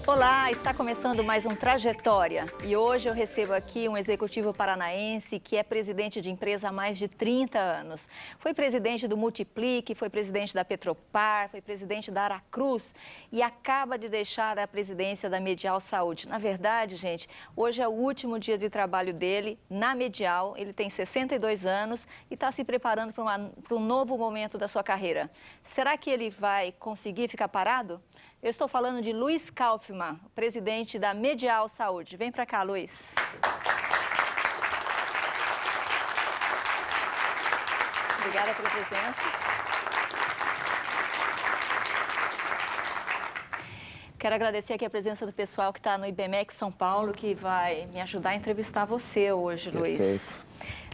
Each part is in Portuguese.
Olá, está começando mais um Trajetória e hoje eu recebo aqui um executivo paranaense que é presidente de empresa há mais de 30 anos. Foi presidente do Multiplique, foi presidente da Petropar, foi presidente da Aracruz e acaba de deixar a presidência da Medial Saúde. Na verdade, gente, hoje é o último dia de trabalho dele na Medial. Ele tem 62 anos e está se preparando para um novo momento da sua carreira. Será que ele vai conseguir ficar parado? Eu estou falando de Luiz Kaufmann, presidente da Medial Saúde. Vem para cá, Luiz. Obrigada pela presença. Quero agradecer aqui a presença do pessoal que está no IBMEC São Paulo, que vai me ajudar a entrevistar você hoje, Luiz. Perfeito.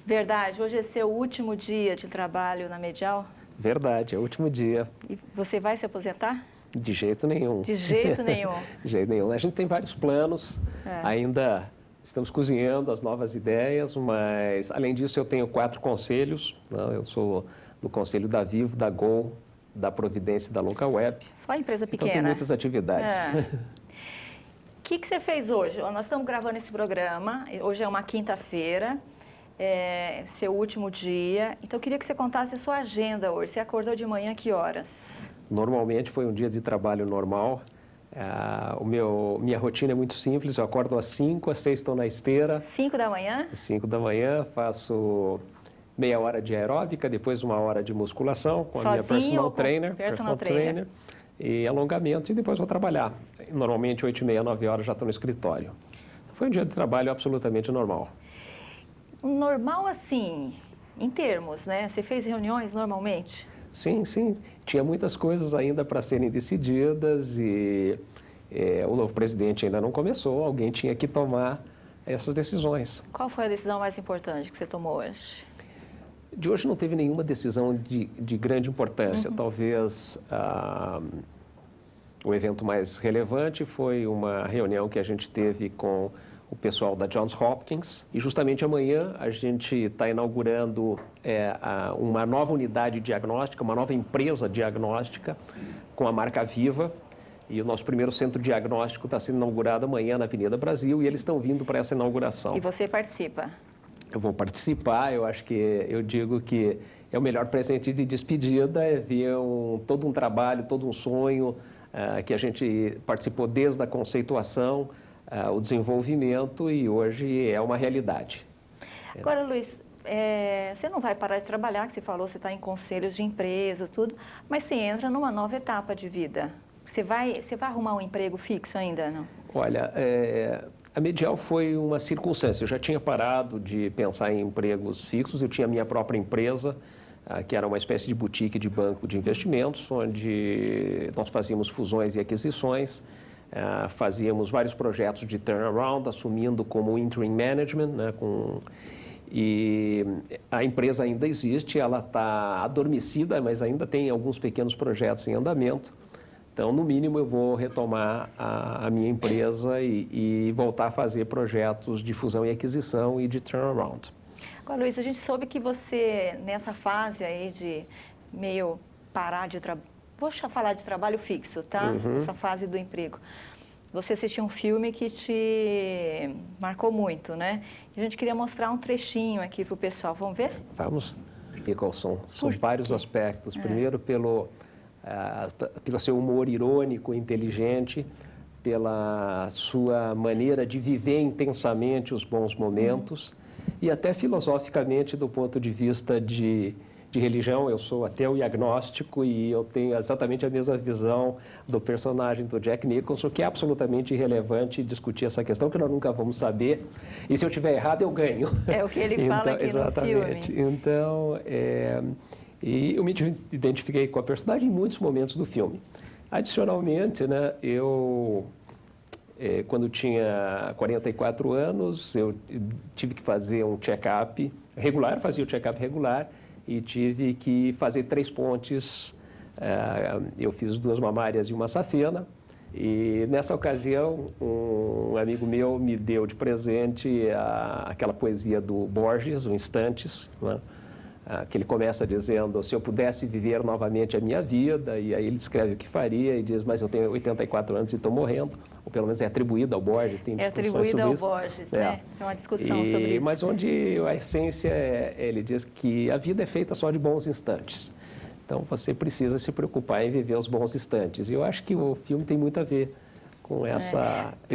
Verdade, hoje é seu último dia de trabalho na Medial? Verdade, é o último dia. E você vai se aposentar? De jeito nenhum. De jeito nenhum. De jeito nenhum. A gente tem vários planos, ainda estamos cozinhando as novas ideias, mas além disso eu tenho 4 conselhos. Eu sou do conselho da Vivo, da Gol, da Providência e da Localweb. Só empresa pequena. Então tem muitas atividades. O que você fez hoje? Nós estamos gravando esse programa, hoje é uma quinta-feira, seu último dia. Então eu queria que você contasse a sua agenda hoje. Você acordou de manhã que horas? Normalmente foi um dia de trabalho normal. Minha rotina é muito simples, eu acordo às 5, às 6 estou na esteira. 5 da manhã? 5 da manhã, faço meia hora de aeróbica, depois 1 hora de musculação com a minha personal trainer e alongamento, e depois vou trabalhar. Normalmente 8h30, 9 horas já estou no escritório. Foi um dia de trabalho absolutamente normal. Normal assim, em termos, né? Você fez reuniões normalmente? Sim, sim. Tinha muitas coisas ainda para serem decididas e o novo presidente ainda não começou, alguém tinha que tomar essas decisões. Qual foi a decisão mais importante que você tomou hoje? De hoje não teve nenhuma decisão de grande importância. Talvez o evento mais relevante foi uma reunião que a gente teve com o pessoal da Johns Hopkins, e justamente amanhã a gente está inaugurando uma nova unidade diagnóstica, uma nova empresa diagnóstica com a marca Viva, e o nosso primeiro centro diagnóstico está sendo inaugurado amanhã na Avenida Brasil, e eles estão vindo para essa inauguração. E você participa? Eu vou participar. Eu digo que é o melhor presente de despedida, é ver todo um trabalho, todo um sonho que a gente participou desde a conceituação, o desenvolvimento, e hoje é uma realidade. Agora, Luiz, você não vai parar de trabalhar, que você falou, você está em conselhos de empresa, tudo, mas você entra numa nova etapa de vida. Você vai arrumar um emprego fixo ainda, não? Olha, a Medial foi uma circunstância. Eu já tinha parado de pensar em empregos fixos, eu tinha a minha própria empresa, que era uma espécie de boutique de banco de investimentos, onde nós fazíamos fusões e aquisições. Fazíamos vários projetos de turnaround, assumindo como interim management, né, e a empresa ainda existe, ela está adormecida, mas ainda tem alguns pequenos projetos em andamento. Então, no mínimo, eu vou retomar a minha empresa e voltar a fazer projetos de fusão e aquisição e de turnaround. Agora, Luiz, a gente soube que você, nessa fase aí de meio parar de trabalhar, vou falar de trabalho fixo, tá? Essa fase do emprego. Você assistiu um filme que te marcou muito, né? E a gente queria mostrar um trechinho aqui para o pessoal. Vamos ver? Vamos. Nicholson, são vários aspectos. Primeiro, pelo seu humor irônico, inteligente, pela sua maneira de viver intensamente os bons momentos, e até filosoficamente do ponto de vista de religião. Eu sou ateu e agnóstico, e eu tenho exatamente a mesma visão do personagem do Jack Nicholson, que é absolutamente irrelevante discutir essa questão, que nós nunca vamos saber, e se eu tiver errado eu ganho. É o que ele fala aqui exatamente. No filme. Então, e eu me identifiquei com a personagem em muitos momentos do filme. Adicionalmente, né, eu Quando eu tinha 44 anos, eu tive que fazer um check-up regular, fazia o check-up regular e tive que fazer 3 pontes. Eu fiz 2 mamárias e uma safena. E nessa ocasião, um amigo meu me deu de presente aquela poesia do Borges, o Instantes, né? Que ele começa dizendo, se eu pudesse viver novamente a minha vida, e aí ele descreve o que faria e diz, mas eu tenho 84 anos e estou morrendo, ou pelo menos é atribuído ao Borges, tem discussões sobre isso. É atribuído ao Borges, né? É uma discussão sobre isso. Mas onde a essência, ele diz que a vida é feita só de bons instantes. Então você precisa se preocupar em viver os bons instantes. E eu acho que o filme tem muito a ver com esse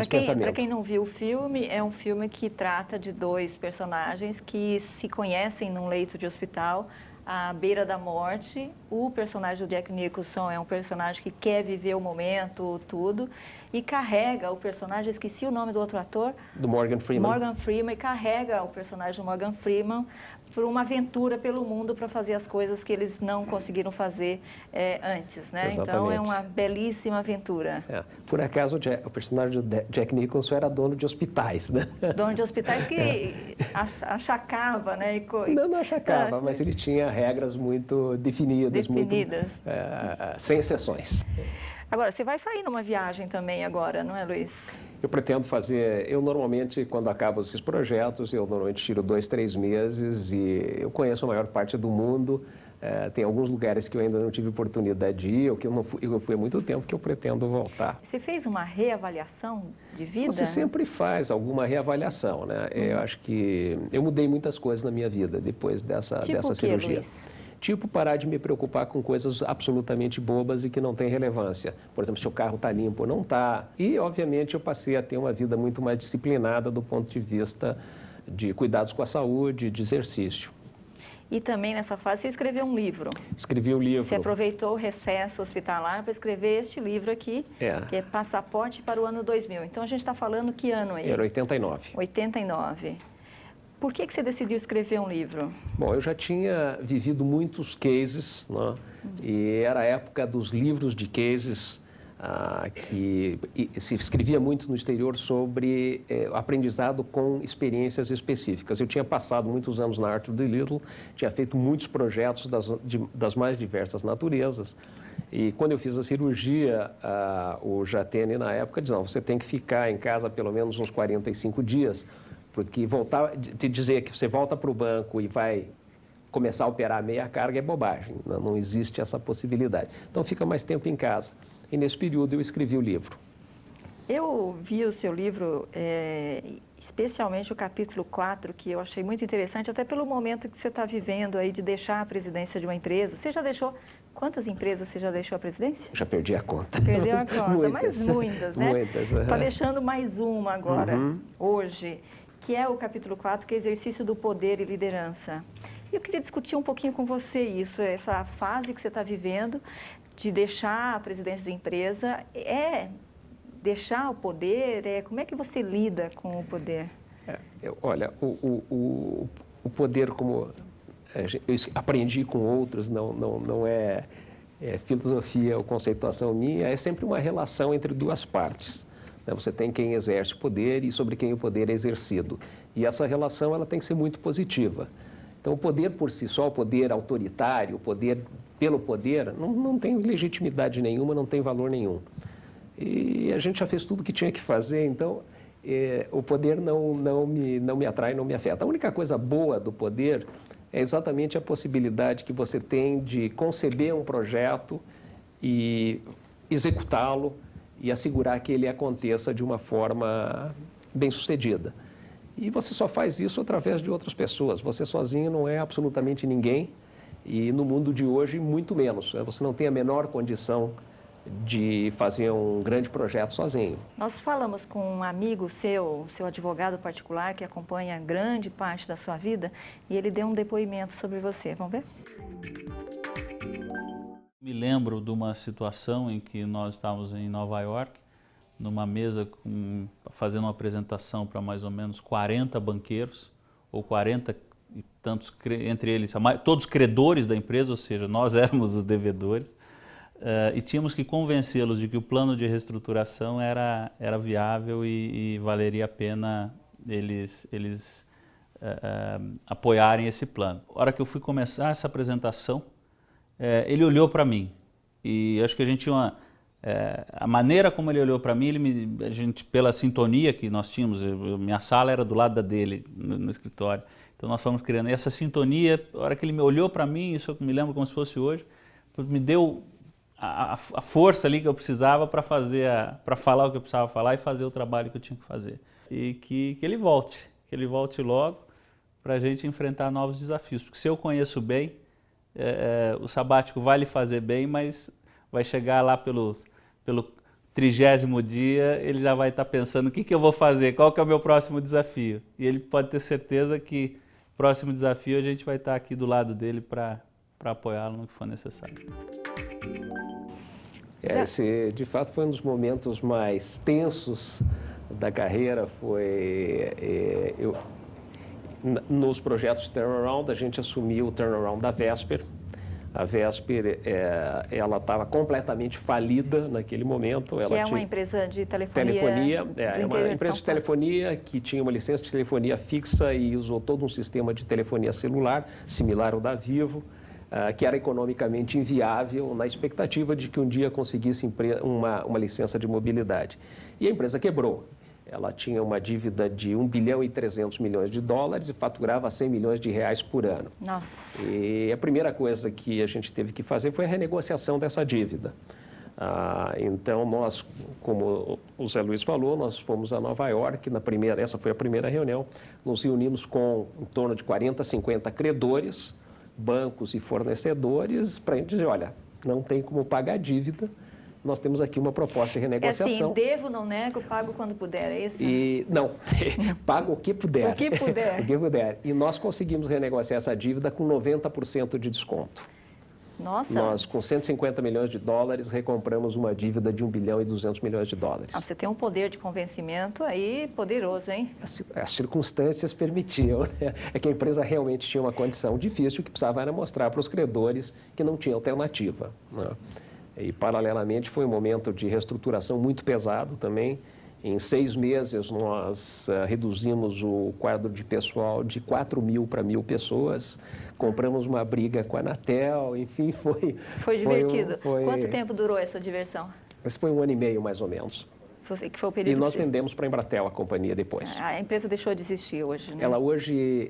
pensamento. Para quem não viu o filme, é um filme que trata de 2 personagens que se conhecem num leito de hospital à beira da morte. O personagem do Jack Nicholson é um personagem que quer viver o momento, tudo, e carrega o personagem, esqueci o nome do outro ator. Do Morgan Freeman. Morgan Freeman, e carrega o personagem do Morgan Freeman por uma aventura pelo mundo para fazer as coisas que eles não conseguiram fazer antes, né? Exatamente. Então é uma belíssima aventura. Por acaso o personagem do Jack Nicholson era dono de hospitais, né? Dono de hospitais que achacava, né? Não achacava, mas ele tinha regras muito definidas. Muito, sem exceções. Agora, você vai sair numa viagem também agora, não é, Luiz? Eu pretendo fazer, eu normalmente, quando acabo esses projetos, eu normalmente tiro 2, 3 meses e eu conheço a maior parte do mundo. Tem alguns lugares que eu ainda não tive oportunidade de ir, ou que eu fui há muito tempo, que eu pretendo voltar. Você fez uma reavaliação de vida? Você sempre faz alguma reavaliação, né? Eu acho que eu mudei muitas coisas na minha vida depois dessa cirurgia. Luiz? Tipo, parar de me preocupar com coisas absolutamente bobas e que não têm relevância. Por exemplo, se o carro está limpo ou não está. E, obviamente, eu passei a ter uma vida muito mais disciplinada do ponto de vista de cuidados com a saúde, de exercício. E também, nessa fase, você escreveu um livro. Escrevi o livro. Você aproveitou o recesso hospitalar para escrever este livro aqui, que é Passaporte para o ano 2000. Então, a gente está falando que ano aí? Era 89. 89. Por que você decidiu escrever um livro? Bom, eu já tinha vivido muitos cases, né? E era a época dos livros de cases, que se escrevia muito no exterior sobre aprendizado com experiências específicas. Eu tinha passado muitos anos na Arthur D. Little, tinha feito muitos projetos das mais diversas naturezas. E quando eu fiz a cirurgia, o Jatene, na época, dizia, não, você tem que ficar em casa pelo menos uns 45 dias, porque te dizer que você volta para o banco e vai começar a operar meia carga é bobagem, não existe essa possibilidade. Então, fica mais tempo em casa. E nesse período eu escrevi o livro. Eu vi o seu livro, especialmente o capítulo 4, que eu achei muito interessante, até pelo momento que você está vivendo aí de deixar a presidência de uma empresa. Você já deixou... Quantas empresas você já deixou a presidência? Já perdi a conta. Perdeu a conta, mas muitas, né? Muitas. Está deixando mais uma agora, hoje, que é o capítulo 4, que é exercício do poder e liderança. Eu queria discutir um pouquinho com você isso, essa fase que você está vivendo, de deixar a presidência da empresa, deixar o poder, como é que você lida com o poder? Olha, o poder, como eu aprendi com outros, não é filosofia ou conceituação minha, é sempre uma relação entre duas partes. Você tem quem exerce o poder e sobre quem o poder é exercido. E essa relação ela tem que ser muito positiva. Então, o poder por si só, o poder autoritário, o poder pelo poder, não tem legitimidade nenhuma, não tem valor nenhum. E a gente já fez tudo o que tinha que fazer, então o poder não me atrai, não me afeta. A única coisa boa do poder é exatamente a possibilidade que você tem de conceber um projeto e executá-lo e assegurar que ele aconteça de uma forma bem-sucedida. E você só faz isso através de outras pessoas. Você sozinho não é absolutamente ninguém e no mundo de hoje, muito menos. Você não tem a menor condição de fazer um grande projeto sozinho. Nós falamos com um amigo seu advogado particular, que acompanha grande parte da sua vida, e ele deu um depoimento sobre você. Vamos ver? Me lembro de uma situação em que nós estávamos em Nova York, numa mesa fazendo uma apresentação para mais ou menos 40 banqueiros, ou 40 e tantos, entre eles, todos credores da empresa, ou seja, nós éramos os devedores. e tínhamos que convencê-los de que o plano de reestruturação era viável e valeria a pena eles apoiarem esse plano. A hora que eu fui começar essa apresentação, ele olhou para mim e acho que a gente tinha a maneira como ele olhou para mim, a gente, pela sintonia que nós tínhamos, minha sala era do lado da dele, no escritório, então nós fomos criando. E essa sintonia, a hora que ele me olhou para mim, isso eu me lembro como se fosse hoje, me deu a força ali que eu precisava para falar o que eu precisava falar e fazer o trabalho que eu tinha que fazer. E que ele volte logo para a gente enfrentar novos desafios. Porque se eu conheço bem, o sabático vai lhe fazer bem, mas vai chegar lá pelo 30º dia, ele já vai estar pensando o que eu vou fazer, qual que é o meu próximo desafio. E ele pode ter certeza que o próximo desafio a gente vai estar aqui do lado dele para apoiá-lo no que for necessário. Esse, de fato, foi um dos momentos mais tensos da carreira. Nos projetos de turnaround, a gente assumiu o turnaround da Vesper. A Vesper, ela estava completamente falida naquele momento. Que é uma empresa de telefonia. É uma empresa de telefonia que tinha uma licença de telefonia fixa e usou todo um sistema de telefonia celular, similar ao da Vivo, que era economicamente inviável na expectativa de que um dia conseguisse uma licença de mobilidade. E a empresa quebrou. Ela tinha uma dívida de 1 bilhão e 300 milhões de dólares e faturava 100 milhões de reais por ano. Nossa. E a primeira coisa que a gente teve que fazer foi a renegociação dessa dívida. Então, nós, como o Zé Luiz falou, nós fomos a Nova York, essa foi a primeira reunião, nos reunimos com em torno de 40, 50 credores, bancos e fornecedores, para a gente dizer, olha, não tem como pagar a dívida, nós temos aqui uma proposta de renegociação. É assim, devo, não nego, pago quando puder, é isso? Não, pago o que puder. O que puder. O que puder. E nós conseguimos renegociar essa dívida com 90% de desconto. Nossa. Nós, com 150 milhões de dólares, recompramos uma dívida de 1 bilhão e 200 milhões de dólares. Você tem um poder de convencimento aí poderoso, hein? As circunstâncias permitiam, né? É que a empresa realmente tinha uma condição difícil que precisava era mostrar para os credores que não tinha alternativa, né? E, paralelamente, foi um momento de reestruturação muito pesado também. Em 6 meses, nós reduzimos o quadro de pessoal de 4.000 para 1.000 pessoas. Compramos uma briga com a Anatel, enfim, foi... Foi divertido. Quanto tempo durou essa diversão? Esse foi 1 ano e meio, mais ou menos. Que foi o período e nós vendemos para a Embratel, a companhia, depois. A empresa deixou de existir hoje, né? Ela hoje,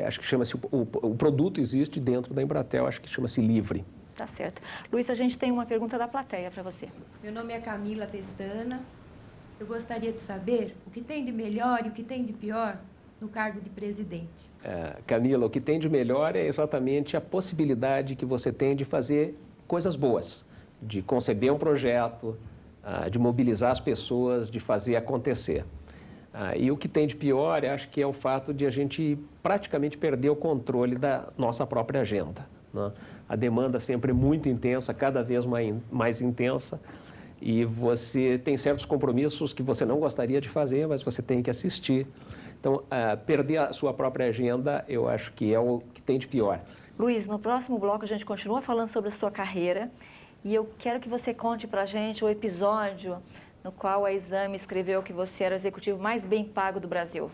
acho que chama-se... O produto existe dentro da Embratel, acho que chama-se Livre. Tá certo. Luiz, a gente tem uma pergunta da plateia para você. Meu nome é Camila Pestana. Eu gostaria de saber o que tem de melhor e o que tem de pior no cargo de presidente. Camila, o que tem de melhor é exatamente a possibilidade que você tem de fazer coisas boas, de conceber um projeto, de mobilizar as pessoas, de fazer acontecer. E o que tem de pior, acho que é o fato de a gente praticamente perder o controle da nossa própria agenda, né? A demanda sempre é muito intensa, cada vez mais intensa, e você tem certos compromissos que você não gostaria de fazer, mas você tem que assistir. Então, perder a sua própria agenda, eu acho que é o que tem de pior. Luiz, no próximo bloco a gente continua falando sobre a sua carreira, e eu quero que você conte para a gente o episódio no qual a Exame escreveu que você era o executivo mais bem pago do Brasil.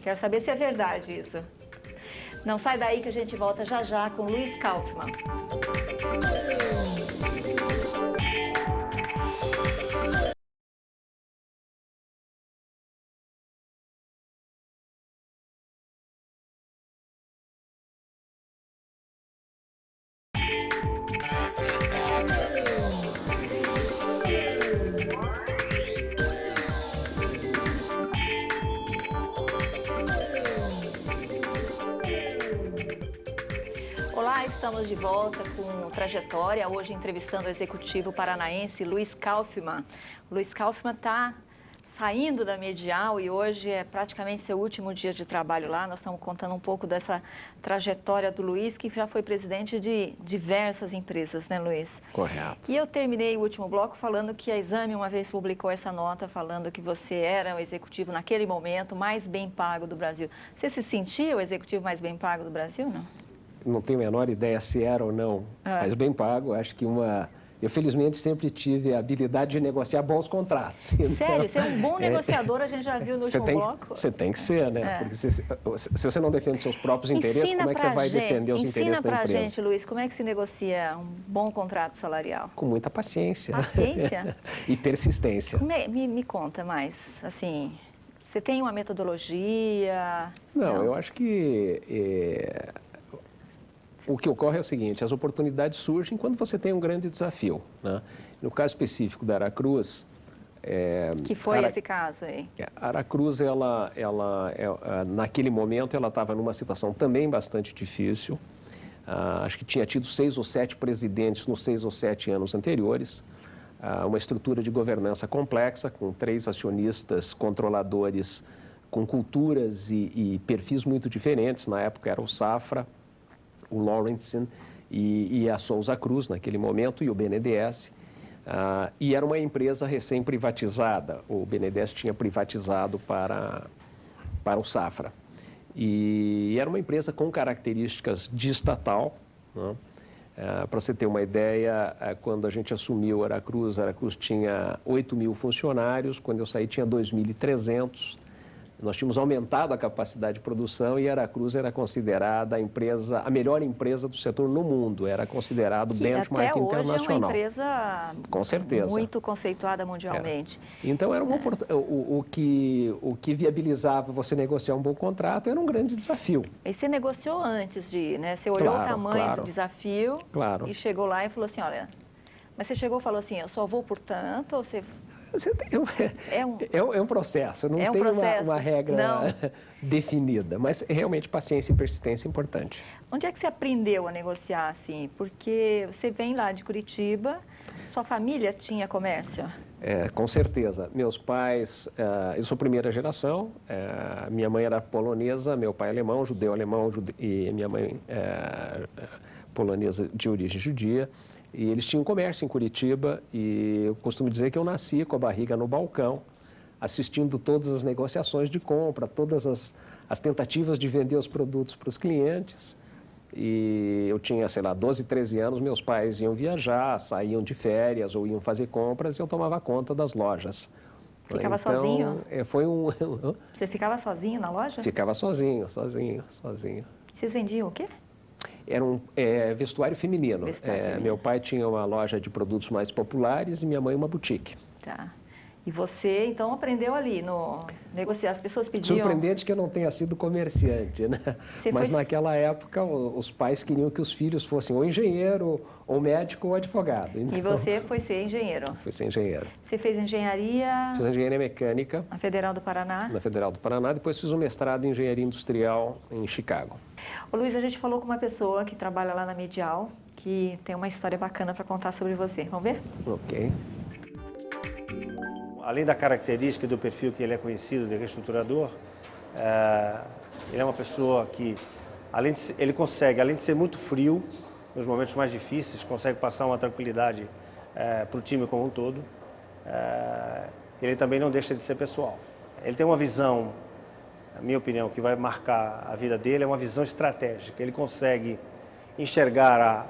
Quero saber se é verdade isso. Não sai daí que a gente volta já já com Luiz Kaufmann. Olá, estamos de volta com Trajetória, hoje entrevistando o executivo paranaense Luiz Kaufmann. O Luiz Kaufmann está saindo da Medial e hoje é praticamente seu último dia de trabalho lá. Nós estamos contando um pouco dessa trajetória do Luiz, que já foi presidente de diversas empresas, né, Luiz? Correto. E eu terminei o último bloco falando que a Exame uma vez publicou essa nota falando que você era o executivo naquele momento mais bem pago do Brasil. Você se sentia o executivo mais bem pago do Brasil, não? Não tenho a menor ideia se era ou não, mas bem pago. Acho que uma Eu, felizmente, sempre tive a habilidade de negociar bons contratos. Sério? Você é um bom negociador, a gente já viu no último bloco. Você tem que ser, né? Porque se você não defende seus próprios interesses, como é que você vai defender os interesses da empresa? Ensina pra gente, Luiz, como é que se negocia um bom contrato salarial? Com muita paciência. Paciência? E persistência. Me conta mais, assim, você tem uma metodologia? Não, eu acho que o que ocorre é o seguinte, as oportunidades surgem quando você tem um grande desafio, né? No caso específico da Aracruz... que foi esse caso aí? A Aracruz, naquele momento, ela estava numa situação também bastante difícil. Acho que tinha tido 6 ou 7 presidentes nos 6 ou 7 anos anteriores. Uma estrutura de governança complexa, com 3 acionistas controladores com culturas e perfis muito diferentes. Na época era o Safra, o Lawrence e a Souza Cruz, naquele momento, e o BNDES. E era uma empresa recém-privatizada. O BNDES tinha privatizado para o Safra. E era uma empresa com características de estatal, né? Para você ter uma ideia, quando a gente assumiu a Aracruz tinha 8.000 funcionários, quando eu saí tinha 2.300. Nós tínhamos aumentado a capacidade de produção e a Aracruz era considerada a melhor empresa do setor no mundo, era considerado benchmark internacional. Até hoje é uma empresa com certeza muito conceituada mundialmente. Então, era o que viabilizava você negociar um bom contrato era um grande desafio. E você negociou antes de ir, né? Você olhou o tamanho do desafio e chegou lá e falou assim, olha, mas você chegou e falou assim, eu só vou por tanto, ou você... É um processo, não tem uma regra definida, mas realmente paciência e persistência é importante. Onde é que você aprendeu a negociar assim? Porque você vem lá de Curitiba, sua família tinha comércio? Com certeza. Meus pais, eu sou primeira geração, minha mãe era polonesa, meu pai alemão, judeu alemão e minha mãe polonesa de origem judia. E eles tinham comércio em Curitiba e eu costumo dizer que eu nasci com a barriga no balcão, assistindo todas as negociações de compra, todas as tentativas de vender os produtos para os clientes. E eu tinha, sei lá, 12, 13 anos, meus pais iam viajar, saíam de férias ou iam fazer compras e eu tomava conta das lojas. Ficava sozinho? Você ficava sozinho na loja? Ficava sozinho. Vocês vendiam o quê? Era um vestuário feminino. Meu pai tinha uma loja de produtos mais populares e minha mãe uma boutique. Tá. E você, então, aprendeu ali no negociar. As pessoas pediam... Surpreendente que eu não tenha sido comerciante, né? Mas naquela época, os pais queriam que os filhos fossem ou engenheiro, ou médico, ou advogado. Então, e você foi ser engenheiro? Fui ser engenheiro. Você fez engenharia... Fiz engenharia mecânica. Na Federal do Paraná? Na Federal do Paraná. Depois fiz um mestrado em engenharia industrial em Chicago. Ô, Luiz, a gente falou com uma pessoa que trabalha lá na Medial, que tem uma história bacana para contar sobre você. Vamos ver? Ok. Além da característica do perfil que ele é conhecido de reestruturador, ele é uma pessoa que, ele consegue, além de ser muito frio, nos momentos mais difíceis, consegue passar uma tranquilidade para o time como um todo. Ele também não deixa de ser pessoal. Ele tem uma visão, na minha opinião, que vai marcar a vida dele, é uma visão estratégica. Ele consegue enxergar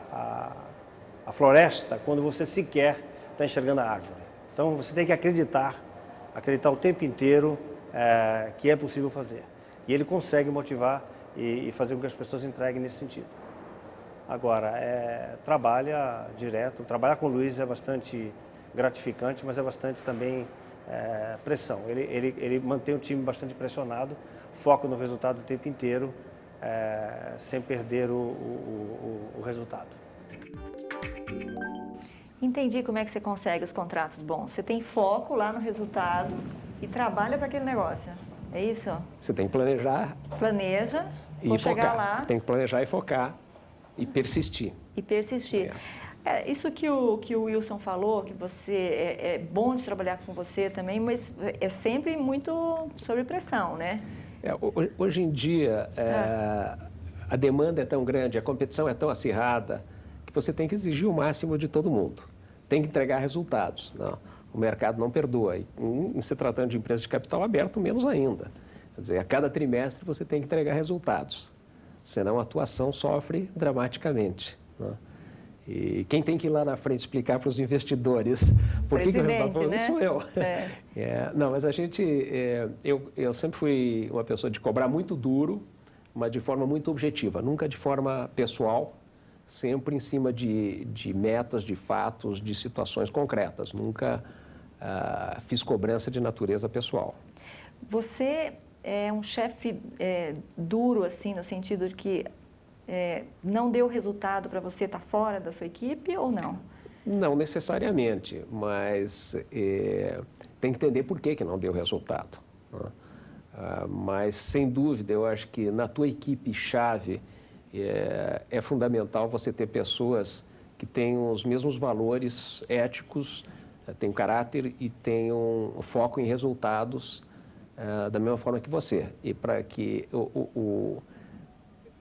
a floresta quando você sequer está enxergando a árvore. Então, você tem que acreditar o tempo inteiro que é possível fazer. E ele consegue motivar e fazer com que as pessoas entreguem nesse sentido. Agora, trabalha direto. Trabalhar com o Luiz é bastante gratificante, mas é bastante também pressão. Ele mantém o time bastante pressionado, foca no resultado o tempo inteiro, sem perder o resultado. Entendi como é que você consegue os contratos bons. Você tem foco lá no resultado e trabalha para aquele negócio. É isso? Você tem que planejar. Planeja e vou focar. Chegar lá. Tem que planejar e focar e persistir. E persistir. Isso que o Wilson falou, que você é bom de trabalhar com você também, mas é sempre muito sob pressão, né? Hoje em dia, a demanda é tão grande, a competição é tão acirrada, que você tem que exigir o máximo de todo mundo. Tem que entregar resultados. Não, o mercado não perdoa. E, em se tratando de empresa de capital aberto, menos ainda. Quer dizer, a cada trimestre você tem que entregar resultados. Senão a atuação sofre dramaticamente. Não? E quem tem que ir lá na frente explicar para os investidores por que o resultado foi né? sou eu. Não, mas a gente, eu sempre fui uma pessoa de cobrar muito duro, mas de forma muito objetiva, nunca de forma pessoal, sempre em cima de metas, de fatos, de situações concretas. Nunca fiz cobrança de natureza pessoal. Você é um chefe duro, assim, no sentido de que não deu resultado para você estar fora da sua equipe ou não? Não necessariamente, mas tem que entender por que não deu resultado, né? Mas, sem dúvida, eu acho que na tua equipe-chave é fundamental você ter pessoas que tenham os mesmos valores éticos, tenham caráter e tenham foco em resultados da mesma forma que você. E para que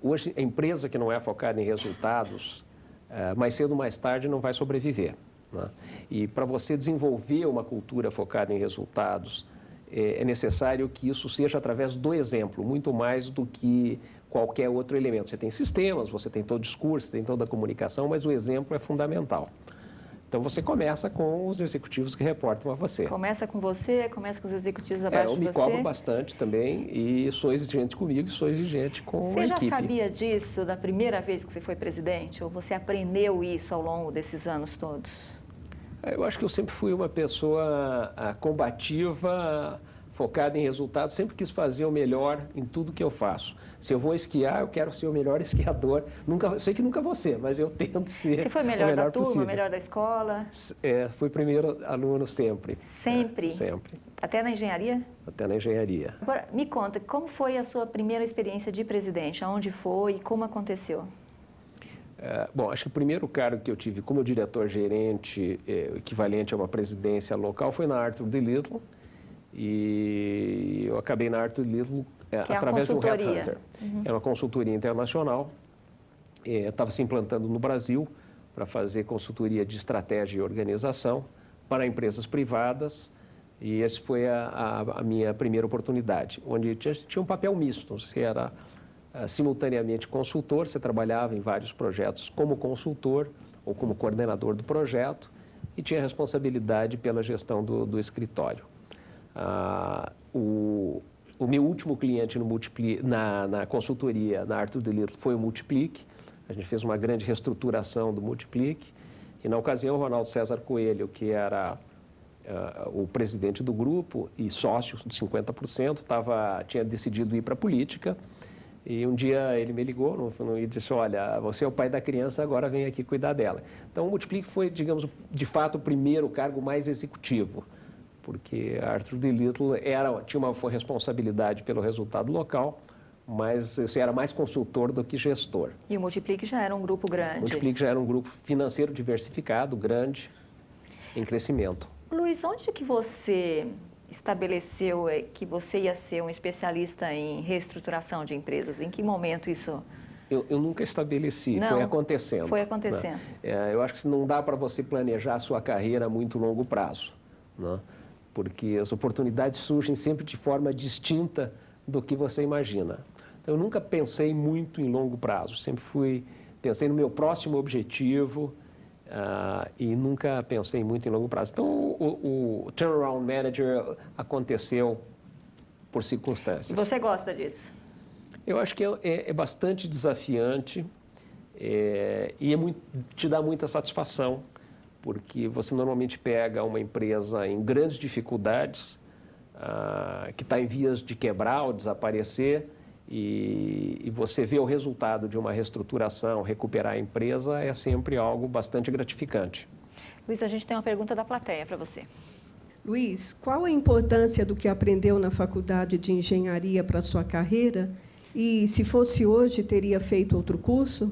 hoje, a empresa que não é focada em resultados, mais cedo ou mais tarde não vai sobreviver, né? E para você desenvolver uma cultura focada em resultados, é necessário que isso seja através do exemplo, muito mais do que qualquer outro elemento. Você tem sistemas, você tem todo o discurso, tem toda a comunicação, mas o exemplo é fundamental. Então, você começa com os executivos que reportam a você. Começa com você, começa com os executivos abaixo de você? Eu me cobro bastante também e sou exigente comigo e sou exigente com a equipe. Você já sabia disso da primeira vez que você foi presidente? Ou você aprendeu isso ao longo desses anos todos? Eu acho que eu sempre fui uma pessoa combativa, focada em resultados, sempre quis fazer o melhor em tudo que eu faço. Se eu vou esquiar, eu quero ser o melhor esquiador. Sei que nunca vou ser, mas eu tento ser Você foi o melhor da turma, possível. melhor da escola? Fui primeiro aluno sempre. Sempre? Sempre. Até na engenharia? Até na engenharia. Agora, me conta, como foi a sua primeira experiência de presidente? Aonde foi e como aconteceu? Bom, acho que o primeiro cargo que eu tive como diretor-gerente, equivalente a uma presidência local, foi na Arthur D. Little. E eu acabei na Arthur D. Little através de um headhunter. Era uma consultoria internacional. Estava se implantando no Brasil para fazer consultoria de estratégia e organização para empresas privadas. E essa foi a minha primeira oportunidade, onde tinha um papel misto. Você era simultaneamente consultor, você trabalhava em vários projetos como consultor ou como coordenador do projeto e tinha responsabilidade pela gestão do escritório. O meu último cliente na consultoria, na Arthur D. Little, foi o Multiplique. A gente fez uma grande reestruturação do Multiplique e, na ocasião, o Ronaldo César Coelho, que era o presidente do grupo e sócio de 50%, tinha decidido ir para a política. E um dia ele me ligou e disse, olha, você é o pai da criança, agora vem aqui cuidar dela. Então, o Multiplique foi, digamos, de fato, o primeiro cargo mais executivo, porque a Arthur D. Little tinha uma responsabilidade pelo resultado local, mas você era mais consultor do que gestor. E o Multiplique já era um grupo grande? O Multiplique já era um grupo financeiro diversificado, grande, em crescimento. Luiz, onde que você estabeleceu que você ia ser um especialista em reestruturação de empresas? Em que momento isso... Eu nunca estabeleci, não, foi acontecendo. Foi acontecendo. Né? Eu acho que não dá para você planejar a sua carreira a muito longo prazo, né? Porque as oportunidades surgem sempre de forma distinta do que você imagina. Então, eu nunca pensei muito em longo prazo, sempre pensei no meu próximo objetivo e nunca pensei muito em longo prazo. Então, o turnaround manager aconteceu por circunstâncias. Você gosta disso? Eu acho que é bastante desafiante e te dá muita satisfação, porque você normalmente pega uma empresa em grandes dificuldades, que está em vias de quebrar ou desaparecer, e você vê o resultado de uma reestruturação, recuperar a empresa, é sempre algo bastante gratificante. Luiz, a gente tem uma pergunta da plateia para você. Luiz, qual a importância do que aprendeu na faculdade de engenharia para a sua carreira? E, se fosse hoje, teria feito outro curso?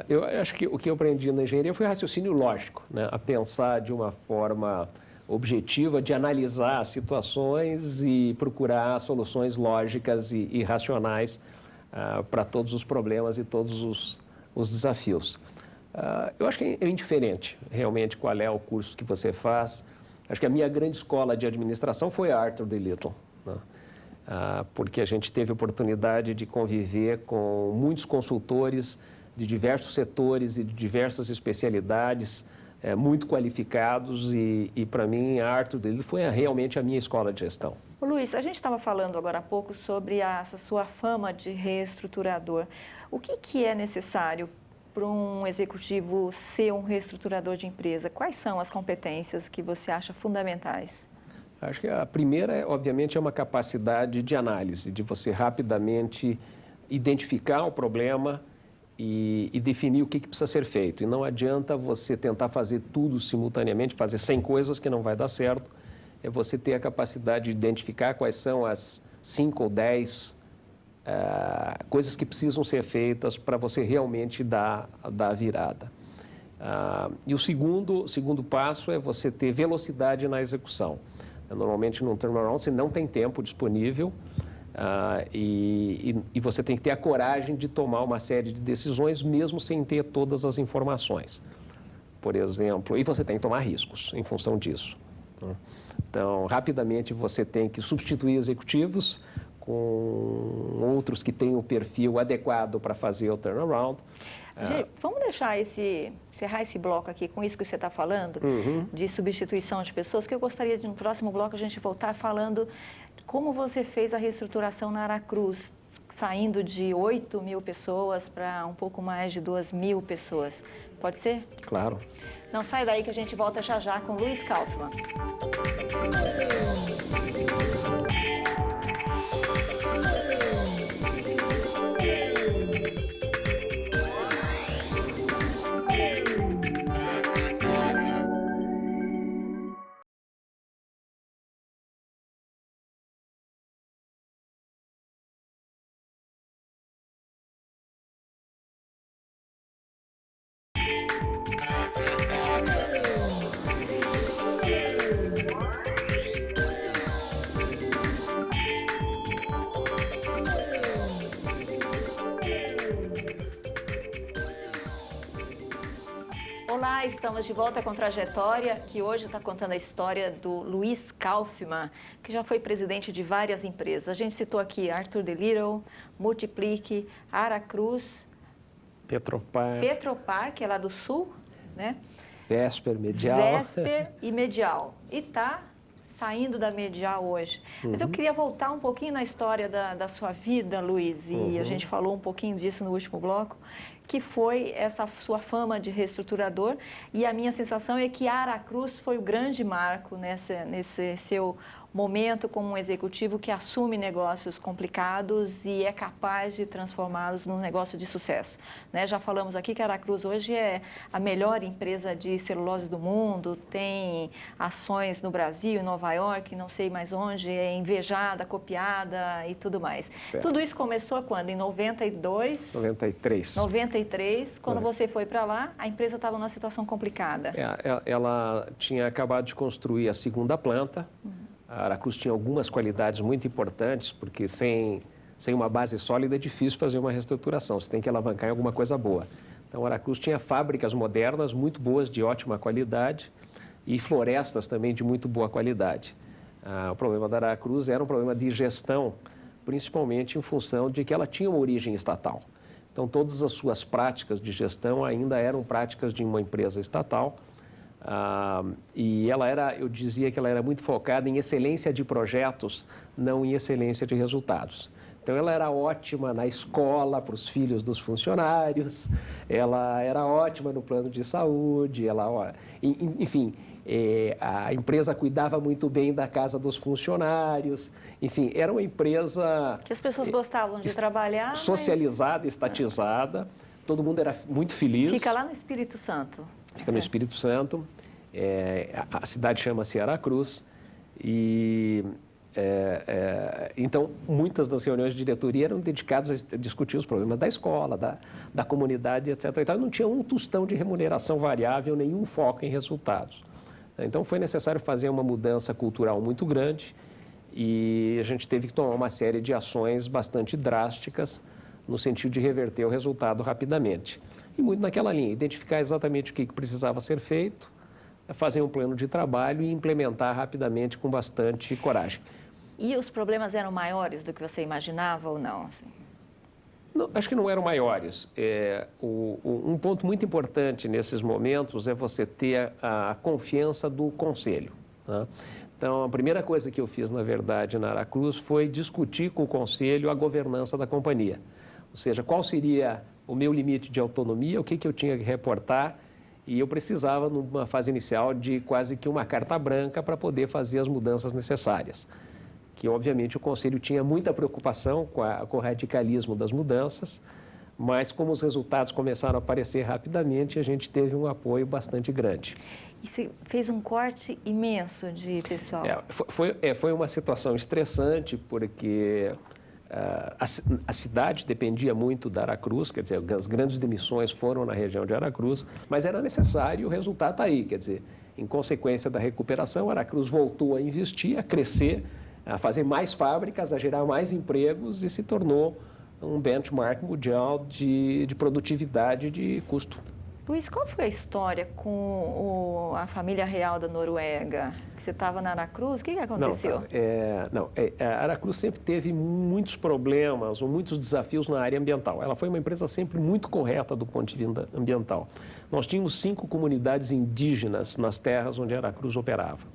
Eu acho que o que eu aprendi na engenharia foi raciocínio lógico, né? A pensar de uma forma objetiva, de analisar as situações e procurar soluções lógicas e racionais para todos os problemas e todos os desafios. Eu acho que é indiferente realmente qual é o curso que você faz. Acho que a minha grande escola de administração foi a Arthur D. Little, né? Porque a gente teve a oportunidade de conviver com muitos consultores de diversos setores e de diversas especialidades, muito qualificados e para mim, a Arthur DeLillo foi realmente a minha escola de gestão. Ô, Luiz, a gente estava falando agora há pouco sobre essa sua fama de reestruturador. O que é necessário para um executivo ser um reestruturador de empresa? Quais são as competências que você acha fundamentais? Acho que a primeira, obviamente, é uma capacidade de análise, de você rapidamente identificar o problema e definir o que precisa ser feito. E não adianta você tentar fazer tudo simultaneamente, fazer 100 coisas que não vai dar certo. É você ter a capacidade de identificar quais são as 5 ou 10 coisas que precisam ser feitas para você realmente dar a virada. E o segundo passo é você ter velocidade na execução. Normalmente, num turnaround, você não tem tempo disponível e você tem que ter a coragem de tomar uma série de decisões, mesmo sem ter todas as informações. Por exemplo, e você tem que tomar riscos em função disso. Então, rapidamente, você tem que substituir executivos com outros que têm o perfil adequado para fazer o turnaround. Gente, vamos encerrar esse bloco aqui com isso que você está falando, de substituição de pessoas, que eu gostaria de, no próximo bloco, a gente voltar falando como você fez a reestruturação na Aracruz, saindo de 8.000 pessoas para um pouco mais de 2.000 pessoas. Pode ser? Claro. Não sai daí que a gente volta já já com Luiz Kaufmann. Olá, estamos de volta com Trajetória, que hoje está contando a história do Luiz Kaufmann, que já foi presidente de várias empresas. A gente citou aqui Arthur DeLillo, Multiplique, Aracruz, Petropar, que é lá do Sul, né? Vesper, Medial. Vesper e Medial. E está saindo da Medial hoje. Mas eu queria voltar um pouquinho na história da sua vida, Luiz, e a gente falou um pouquinho disso no último bloco, que foi essa sua fama de reestruturador, e a minha sensação é que a Aracruz foi o grande marco nesse seu momento como um executivo que assume negócios complicados e é capaz de transformá-los num negócio de sucesso, né? Já falamos aqui que a Aracruz hoje é a melhor empresa de celulose do mundo, tem ações no Brasil, em Nova York, não sei mais onde, é invejada, copiada e tudo mais. Certo. Tudo isso começou quando? Em 92? 93. 93, quando você foi para lá, a empresa estava numa situação complicada. Ela tinha acabado de construir a segunda planta. A Aracruz tinha algumas qualidades muito importantes, porque sem uma base sólida é difícil fazer uma reestruturação, você tem que alavancar em alguma coisa boa. Então, a Aracruz tinha fábricas modernas, muito boas, de ótima qualidade, e florestas também de muito boa qualidade. O problema da Aracruz era um problema de gestão, principalmente em função de que ela tinha uma origem estatal. Então, todas as suas práticas de gestão ainda eram práticas de uma empresa estatal, e eu dizia que ela era muito focada em excelência de projetos, não em excelência de resultados. Então, ela era ótima na escola para os filhos dos funcionários, ela era ótima no plano de saúde, enfim, a empresa cuidava muito bem da casa dos funcionários, enfim, era uma empresa... Que as pessoas gostavam de trabalhar, socializada, estatizada, todo mundo era muito feliz. Fica lá no Espírito Santo. Fica no Espírito Santo, a cidade chama-se Aracruz, e então muitas das reuniões de diretoria eram dedicadas a discutir os problemas da escola, da comunidade, etc. Então, não tinha um tostão de remuneração variável, nenhum foco em resultados. Então, foi necessário fazer uma mudança cultural muito grande e a gente teve que tomar uma série de ações bastante drásticas no sentido de reverter o resultado rapidamente. E muito naquela linha, identificar exatamente o que precisava ser feito, fazer um plano de trabalho e implementar rapidamente com bastante coragem. E os problemas eram maiores do que você imaginava ou não? Não, acho que não eram maiores. Um ponto muito importante nesses momentos é você ter a confiança do conselho, tá? Então, a primeira coisa que eu fiz, na verdade, na Aracruz foi discutir com o conselho a governança da companhia. Ou seja, qual seria o meu limite de autonomia, o que eu tinha que reportar, e eu precisava, numa fase inicial, de quase que uma carta branca para poder fazer as mudanças necessárias. Que, obviamente, o Conselho tinha muita preocupação com o radicalismo das mudanças, mas como os resultados começaram a aparecer rapidamente, a gente teve um apoio bastante grande. E você fez um corte imenso de pessoal. Foi uma situação estressante, porque a cidade dependia muito da Aracruz, quer dizer, as grandes demissões foram na região de Aracruz, mas era necessário, o resultado está aí, quer dizer, em consequência da recuperação, a Aracruz voltou a investir, a crescer, a fazer mais fábricas, a gerar mais empregos e se tornou um benchmark mundial de produtividade e de custo. Luiz, qual foi a história com a família real da Noruega? Você estava na Aracruz, o que aconteceu? A Aracruz sempre teve muitos problemas ou muitos desafios na área ambiental. Ela foi uma empresa sempre muito correta do ponto de vista ambiental. Nós tínhamos 5 comunidades indígenas nas terras onde a Aracruz operava.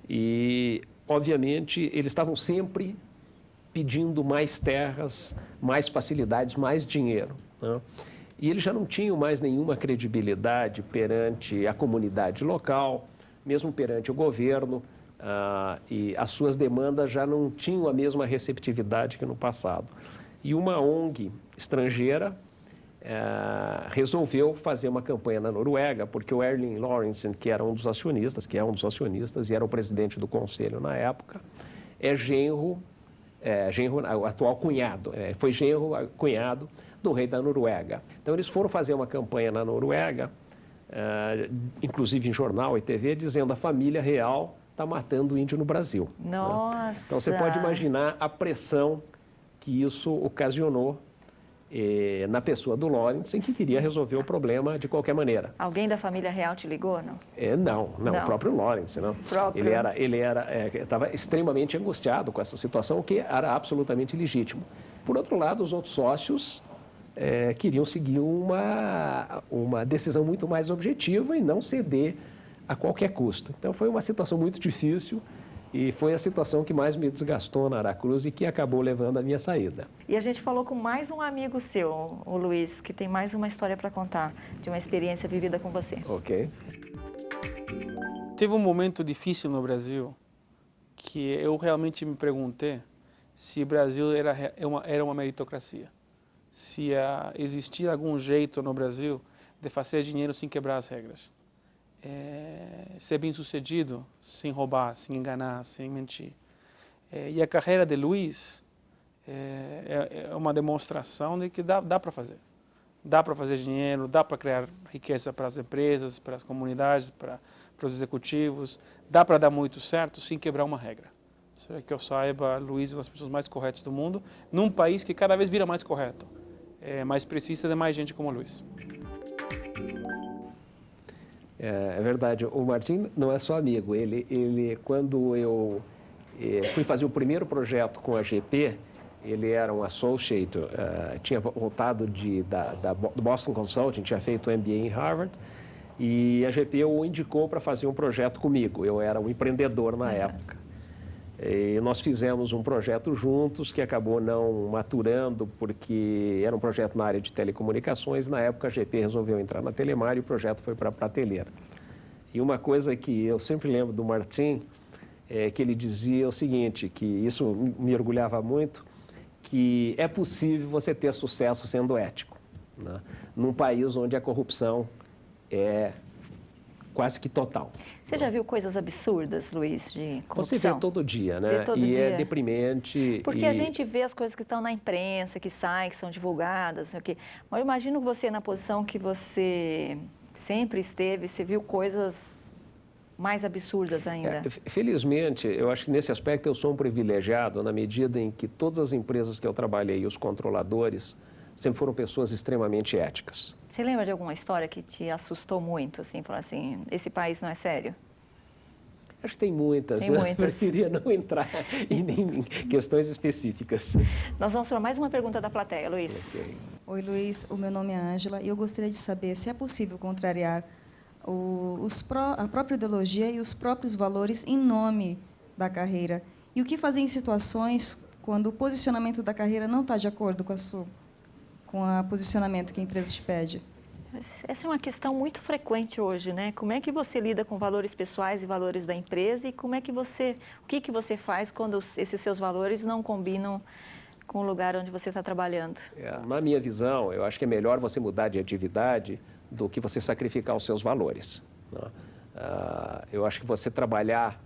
E, obviamente, eles estavam sempre pedindo mais terras, mais facilidades, mais dinheiro, né? E eles já não tinham mais nenhuma credibilidade perante a comunidade local, mesmo perante o governo, e as suas demandas já não tinham a mesma receptividade que no passado. E uma ONG estrangeira resolveu fazer uma campanha na Noruega, porque o Erling Lorentzen, que era um dos acionistas, e era o presidente do conselho na época, o atual cunhado, foi genro, cunhado do rei da Noruega. Então, eles foram fazer uma campanha na Noruega, inclusive em jornal e TV, dizendo a família real está matando o índio no Brasil. Nossa! Né? Então, você pode imaginar a pressão que isso ocasionou na pessoa do Lorentzen, que queria resolver o problema de qualquer maneira. Alguém da família real te ligou, não? Não, o próprio Lorentzen, não. Ele estava extremamente angustiado com essa situação, o que era absolutamente legítimo. Por outro lado, os outros sócios queriam seguir uma decisão muito mais objetiva e não ceder a qualquer custo. Então, foi uma situação muito difícil e foi a situação que mais me desgastou na Aracruz e que acabou levando à minha saída. E a gente falou com mais um amigo seu, o Luiz, que tem mais uma história para contar, de uma experiência vivida com você. Ok. Teve um momento difícil no Brasil que eu realmente me perguntei se o Brasil era uma meritocracia. Se existia algum jeito no Brasil de fazer dinheiro sem quebrar as regras. Ser bem-sucedido, sem roubar, sem enganar, sem mentir. E a carreira de Luiz é uma demonstração de que dá para fazer. Dá para fazer dinheiro, dá para criar riqueza para as empresas, para as comunidades, para os executivos. Dá para dar muito certo sem quebrar uma regra. Que eu saiba, Luiz é uma das pessoas mais corretas do mundo, num país que cada vez vira mais correto. Mas precisa de mais gente como o Luiz. É verdade, o Martim não é só amigo, quando eu fui fazer o primeiro projeto com a GP, ele era um associate, tinha voltado do Boston Consulting, tinha feito o MBA em Harvard, e a GP o indicou para fazer um projeto comigo, eu era um empreendedor na época. E nós fizemos um projeto juntos que acabou não maturando porque era um projeto na área de telecomunicações. Na época a GP resolveu entrar na Telemar e o projeto foi para a prateleira. E uma coisa que eu sempre lembro do Martim é que ele dizia o seguinte, que isso me orgulhava muito, que é possível você ter sucesso sendo ético, né? Num país onde a corrupção é quase que total. Você já viu coisas absurdas, Luiz, de corrupção? Você vê todo dia, né? É deprimente. Porque a gente vê as coisas que estão na imprensa, que saem, que são divulgadas, não sei o quê. Mas eu imagino você na posição que você sempre esteve, você viu coisas mais absurdas ainda. Felizmente, eu acho que nesse aspecto eu sou um privilegiado na medida em que todas as empresas que eu trabalhei, os controladores, sempre foram pessoas extremamente éticas. Você lembra de alguma história que te assustou muito, assim, falar assim, esse país não é sério? Acho que tem muitas. Tem muitas. Eu preferia não entrar em questões específicas. Nós vamos para mais uma pergunta da plateia, Luiz. Ok. Oi, Luiz. O meu nome é Ângela e eu gostaria de saber se é possível contrariar a própria ideologia e os próprios valores em nome da carreira. E o que fazer em situações quando o posicionamento da carreira não está de acordo com o posicionamento que a empresa te pede? Essa é uma questão muito frequente hoje, né? Como é que você lida com valores pessoais e valores da empresa e como é que o que você faz quando esses seus valores não combinam com o lugar onde você está trabalhando? Na minha visão, eu acho que é melhor você mudar de atividade do que você sacrificar os seus valores, né? Eu acho que você trabalhar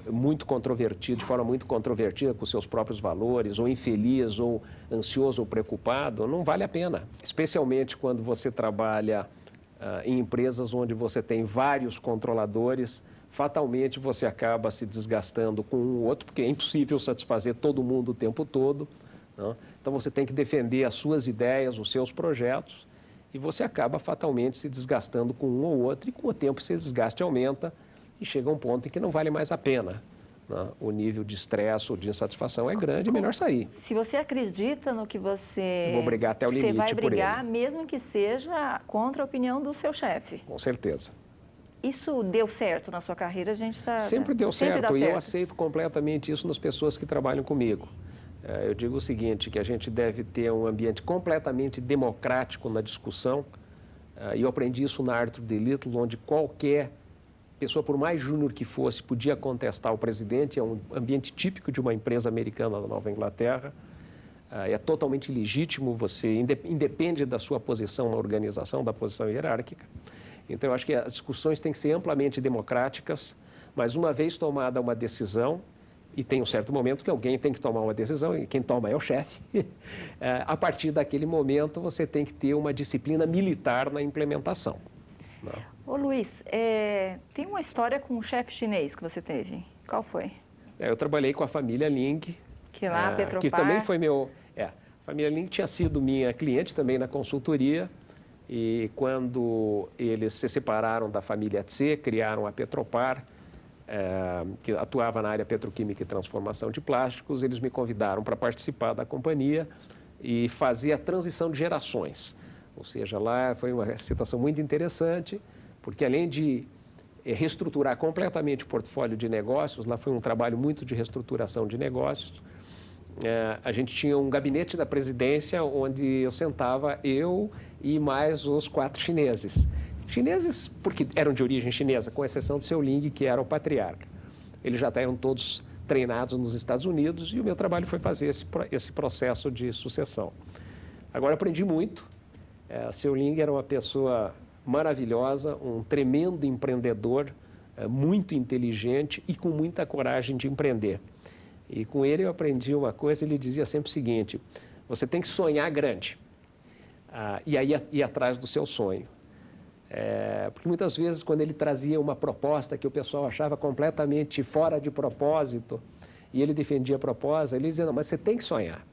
muito controvertido, de forma muito controvertida com seus próprios valores, ou infeliz, ou ansioso, ou preocupado, não vale a pena. Especialmente quando você trabalha em empresas onde você tem vários controladores, fatalmente você acaba se desgastando com um ou outro, porque é impossível satisfazer todo mundo o tempo todo, né? Então você tem que defender as suas ideias, os seus projetos, e você acaba fatalmente se desgastando com um ou outro, e com o tempo esse desgaste aumenta, e chega um ponto em que não vale mais a pena, né? O nível de estresse ou de insatisfação é grande, é melhor sair. Se você acredita no que você... Eu vou brigar até o limite Você vai por brigar, ele. mesmo que seja contra a opinião do seu chefe. Com certeza. Isso deu certo na sua carreira? A gente está... Sempre deu certo, dá e eu certo. aceito completamente isso nas pessoas que trabalham comigo. Eu digo o seguinte, que a gente deve ter um ambiente completamente democrático na discussão, e eu aprendi isso na Arthur D. Little, onde qualquer pessoa, por mais júnior que fosse, podia contestar o presidente. É um ambiente típico de uma empresa americana da Nova Inglaterra. É totalmente legítimo, você independe da sua posição na organização, da posição hierárquica. Então, eu acho que as discussões têm que ser amplamente democráticas, mas uma vez tomada uma decisão, e tem um certo momento que alguém tem que tomar uma decisão, e quem toma é o chefe, a partir daquele momento você tem que ter uma disciplina militar na implementação, né? Ô Luiz, tem uma história com um chefe chinês que você teve. Qual foi? Eu trabalhei com a família Ling, Que lá, Petropar... que também foi meu... A família Ling tinha sido minha cliente também na consultoria, e quando eles se separaram da família Tse, criaram a Petropar, que atuava na área petroquímica e transformação de plásticos, eles me convidaram para participar da companhia e fazer a transição de gerações. Ou seja, lá foi uma situação muito interessante, porque além de reestruturar completamente o portfólio de negócios, lá foi um trabalho muito de reestruturação de negócios. A gente tinha um gabinete da presidência onde eu sentava, eu e mais os 4 chineses. Chineses porque eram de origem chinesa, com exceção do seu Ling, que era o patriarca. Eles já eram todos treinados nos Estados Unidos e o meu trabalho foi fazer esse processo de sucessão. Agora, aprendi muito. Seu Ling era uma pessoa maravilhosa, um tremendo empreendedor, muito inteligente e com muita coragem de empreender. E com ele eu aprendi uma coisa, ele dizia sempre o seguinte: você tem que sonhar grande, e aí ir atrás do seu sonho. Porque muitas vezes quando ele trazia uma proposta que o pessoal achava completamente fora de propósito, e ele defendia a proposta, ele dizia, não, mas você tem que sonhar.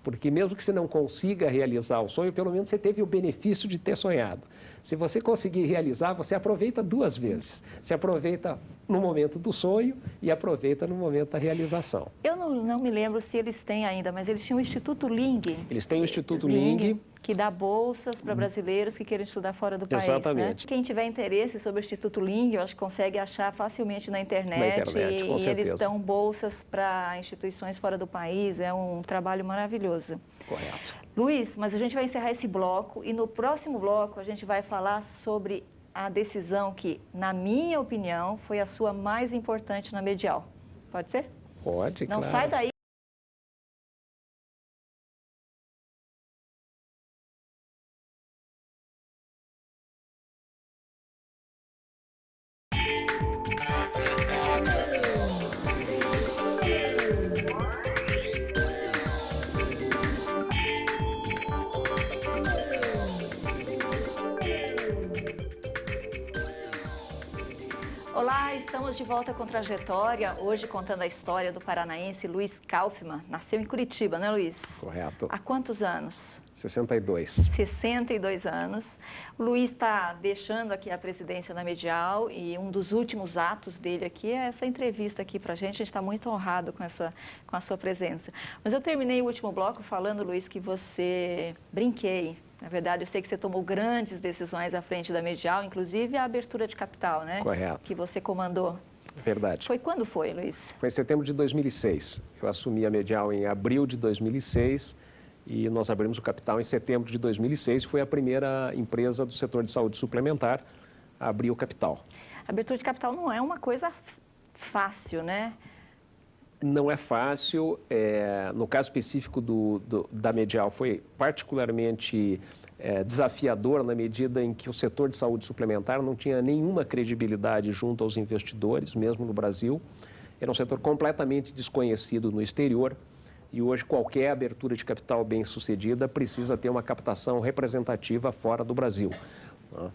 Porque mesmo que você não consiga realizar o sonho, pelo menos você teve o benefício de ter sonhado. Se você conseguir realizar, você aproveita 2 vezes. Você aproveita no momento do sonho e aproveita no momento da realização. Eu não me lembro se eles têm ainda, mas eles tinham o Instituto Ling. Eles têm o Instituto Ling, que dá bolsas para brasileiros que queiram estudar fora do país. Exatamente. Né? Quem tiver interesse sobre o Instituto Ling, eu acho que consegue achar facilmente na internet. Com e certeza. Eles dão bolsas para instituições fora do país. É um trabalho maravilhoso. Correto. Luiz, mas a gente vai encerrar esse bloco e no próximo bloco a gente vai falar sobre a decisão que, na minha opinião, foi a sua mais importante na Medial. Pode ser? Pode, Não claro. sai daí. Olá, estamos de volta com Trajetória, hoje contando a história do paranaense Luiz Kaufmann. Nasceu em Curitiba, né, Luiz? Correto. Há quantos anos? 62. 62 anos. O Luiz está deixando aqui a presidência da Medial e um dos últimos atos dele aqui é essa entrevista aqui para a gente está muito honrado com a sua presença. Mas eu terminei o último bloco falando, Luiz, que brinquei. Na verdade, eu sei que você tomou grandes decisões à frente da Medial, inclusive a abertura de capital, né? Correto. Que você comandou. Verdade. Quando foi, Luiz? Foi em setembro de 2006. Eu assumi a Medial em abril de 2006 e nós abrimos o capital em setembro de 2006. Foi a primeira empresa do setor de saúde suplementar a abrir o capital. A abertura de capital não é uma coisa fácil, né? Não é fácil. No caso específico da Medial, foi particularmente desafiador na medida em que o setor de saúde suplementar não tinha nenhuma credibilidade junto aos investidores, mesmo no Brasil. Era um setor completamente desconhecido no exterior e hoje qualquer abertura de capital bem-sucedida precisa ter uma captação representativa fora do Brasil, né?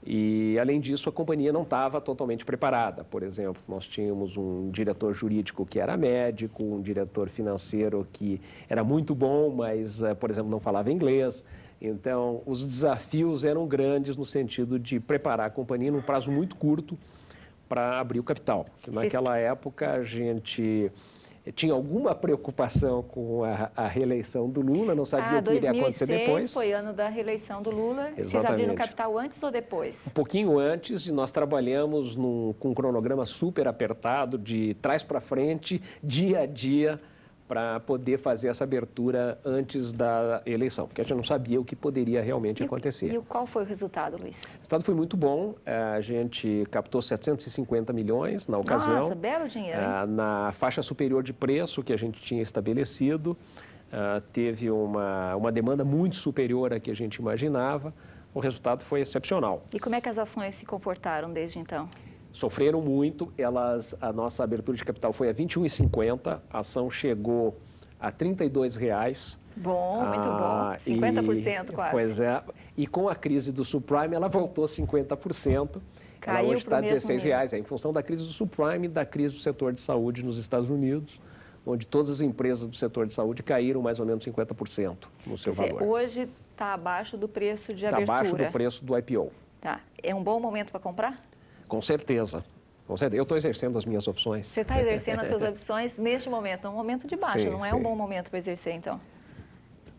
E, além disso, a companhia não estava totalmente preparada. Por exemplo, nós tínhamos um diretor jurídico que era médico, um diretor financeiro que era muito bom, mas, por exemplo, não falava inglês. Então, os desafios eram grandes no sentido de preparar a companhia num prazo muito curto para abrir o capital. Naquela época, a gente tinha alguma preocupação com a reeleição do Lula, não sabia o que iria acontecer depois. 2006 foi ano da reeleição do Lula. Exatamente. Vocês abriram o capital antes ou depois? Um pouquinho antes, e nós trabalhamos com um cronograma super apertado, de trás para frente, dia a dia, para poder fazer essa abertura antes da eleição, porque a gente não sabia o que poderia realmente acontecer. E qual foi o resultado, Luiz? O resultado foi muito bom. A gente captou 750 milhões na ocasião. Nossa, belo dinheiro. Na faixa superior de preço que a gente tinha estabelecido. Teve uma demanda muito superior à que a gente imaginava. O resultado foi excepcional. E como é que as ações se comportaram desde então? Sofreram muito. A nossa abertura de capital foi a R$ 21,50. A ação chegou a R$ 32,00. Bom, muito bom. 50% quase. Pois é. E com a crise do subprime, ela voltou 50%. Ela hoje está R$ 16,00. Em função da crise do subprime e da crise do setor de saúde nos Estados Unidos, onde todas as empresas do setor de saúde caíram mais ou menos 50% no seu valor. Hoje está abaixo do preço de abertura. Está abaixo do preço do IPO. Tá. É um bom momento para comprar? Com certeza. Com certeza. Eu estou exercendo as minhas opções. Você está exercendo as suas opções neste momento, num momento de baixa, não é um bom momento para exercer, então?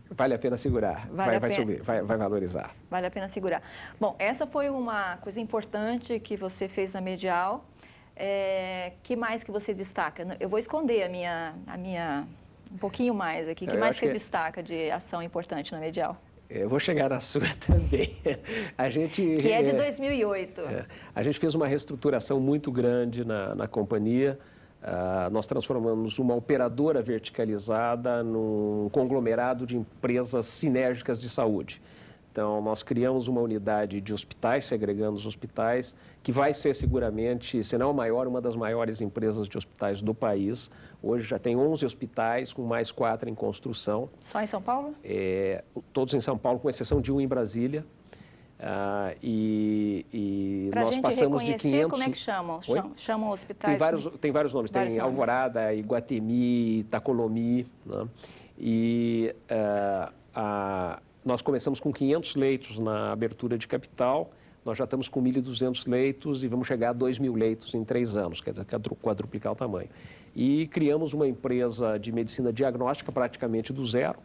Vale a pena segurar, vai subir, vai valorizar. Vale a pena segurar. Bom, essa foi uma coisa importante que você fez na Medial. Que mais que você destaca? Eu vou esconder a minha um pouquinho mais aqui. Que mais você destaca de ação importante na Medial? Eu vou chegar na sua também. Que é de 2008. A gente fez uma reestruturação muito grande na companhia. Nós transformamos uma operadora verticalizada num conglomerado de empresas sinérgicas de saúde. Então, nós criamos uma unidade de hospitais, segregando os hospitais, que vai ser seguramente, se não a maior, uma das maiores empresas de hospitais do país. Hoje já tem 11 hospitais, com mais 4 em construção. Só em São Paulo? Todos em São Paulo, com exceção de um em Brasília. Nós passamos de 500... Como é que chamam? Chamam hospitais? Tem vários nomes. Tem Alvorada, Iguatemi, Itacolomi, né? Nós começamos com 500 leitos na abertura de capital, nós já estamos com 1.200 leitos e vamos chegar a 2.000 leitos em 3 anos, quer dizer, quadruplicar o tamanho. E criamos uma empresa de medicina diagnóstica praticamente do zero,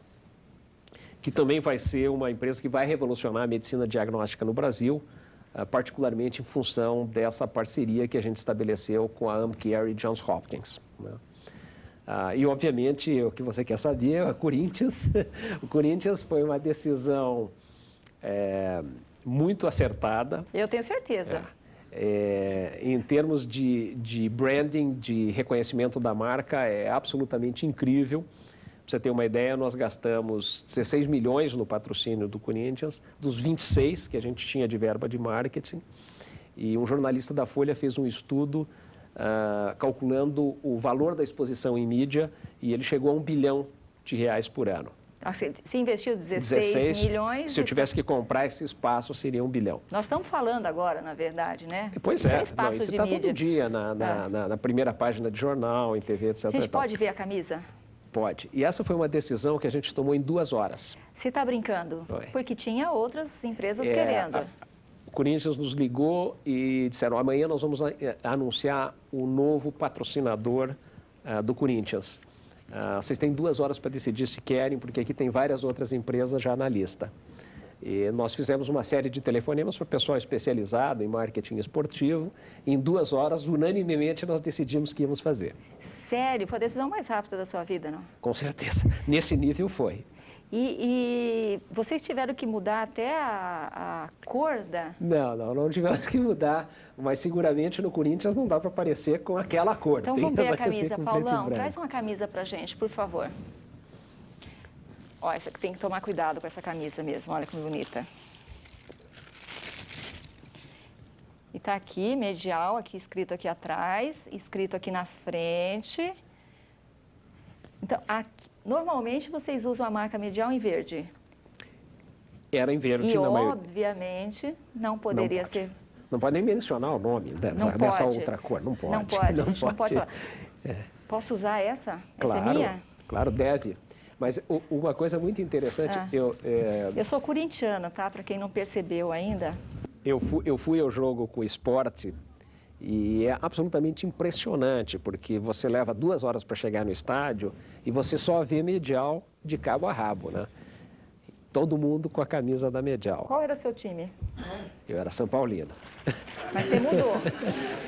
que também vai ser uma empresa que vai revolucionar a medicina diagnóstica no Brasil, particularmente em função dessa parceria que a gente estabeleceu com a Amcare e Johns Hopkins, né? E, obviamente, o que você quer saber é o Corinthians. O Corinthians foi uma decisão muito acertada. Eu tenho certeza. Em termos de branding, de reconhecimento da marca, é absolutamente incrível. Para você ter uma ideia, nós gastamos 16 milhões no patrocínio do Corinthians, dos 26 que a gente tinha de verba de marketing. E um jornalista da Folha fez um estudo calculando o valor da exposição em mídia e ele chegou a R$1 bilhão por ano. Você investiu 16 milhões? Se eu tivesse que comprar esse espaço, seria R$1 bilhão. Nós estamos falando agora, na verdade, né? Pois é, isso está todo dia na primeira página de jornal, em TV, etc. A gente pode ver a camisa? Pode. E essa foi uma decisão que a gente tomou em 2 horas. Você está brincando? Foi. Porque tinha outras empresas querendo. O Corinthians nos ligou e disseram, amanhã nós vamos anunciar o novo patrocinador do Corinthians. Vocês têm 2 horas para decidir se querem, porque aqui tem várias outras empresas já na lista. E nós fizemos uma série de telefonemas para o pessoal especializado em marketing esportivo. E em 2 horas, unanimemente, nós decidimos que íamos fazer. Sério? Foi a decisão mais rápida da sua vida, não? Com certeza. Nesse nível foi. E vocês tiveram que mudar até a cor da... Não tivemos que mudar, mas seguramente no Corinthians não dá para aparecer com aquela cor. Então vamos ver a camisa. Paulão, traz uma camisa pra gente, por favor. Ó, essa que tem que tomar cuidado com essa camisa mesmo, olha que bonita. E tá aqui, medial, aqui escrito aqui atrás, escrito aqui na frente. Então, aqui, normalmente vocês usam a marca medial em verde. Era em verde e, na maioria. obviamente, não poderia ser... Não pode nem mencionar o nome dessa outra cor, não pode. Não pode, não pode falar. Posso usar essa? Claro, essa é minha? Claro, deve. Mas uma coisa muito interessante... Eu sou corintiana, tá? Para quem não percebeu ainda. Eu fui ao jogo com o Sport e é absolutamente impressionante, porque você leva 2 horas para chegar no estádio e você só vê medial de cabo a rabo, né? Todo mundo com a camisa da medial. Qual era seu time? Eu era São Paulino. Mas você mudou.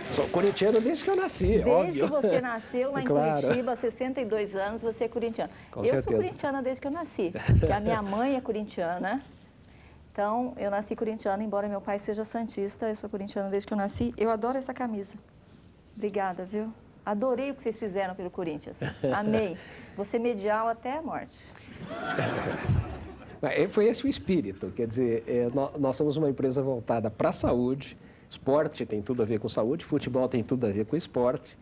Sou corintiano desde que eu nasci, desde óbvio. que você nasceu lá em Claro. Curitiba, 62 anos, você é corintiano. Com eu certeza. sou corintiana desde que eu nasci, porque a minha mãe é corintiana. Então, eu nasci corintiana, embora meu pai seja santista, eu sou corintiana desde que eu nasci. Eu adoro essa camisa. Obrigada, viu? Adorei o que vocês fizeram pelo Corinthians. Amei. Você medial até a morte. Foi esse o espírito, quer dizer, nós somos uma empresa voltada para a saúde, esporte tem tudo a ver com saúde, futebol tem tudo a ver com esporte,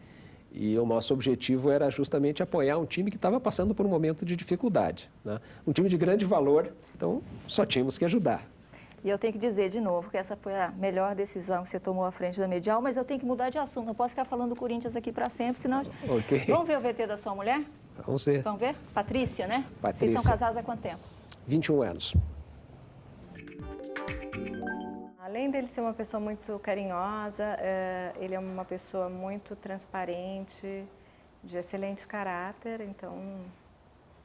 e o nosso objetivo era justamente apoiar um time que estava passando por um momento de dificuldade, né? Um time de grande valor, então só tínhamos que ajudar. E eu tenho que dizer de novo que essa foi a melhor decisão que você tomou à frente da medial, mas eu tenho que mudar de assunto, não posso ficar falando do Corinthians aqui para sempre, senão... Okay. Vamos ver o VT da sua mulher? Vamos ver. Vamos ver? Patrícia, né? Patrícia. Vocês são casados há quanto tempo? 21 anos. Além dele ser uma pessoa muito carinhosa, ele é uma pessoa muito transparente, de excelente caráter, então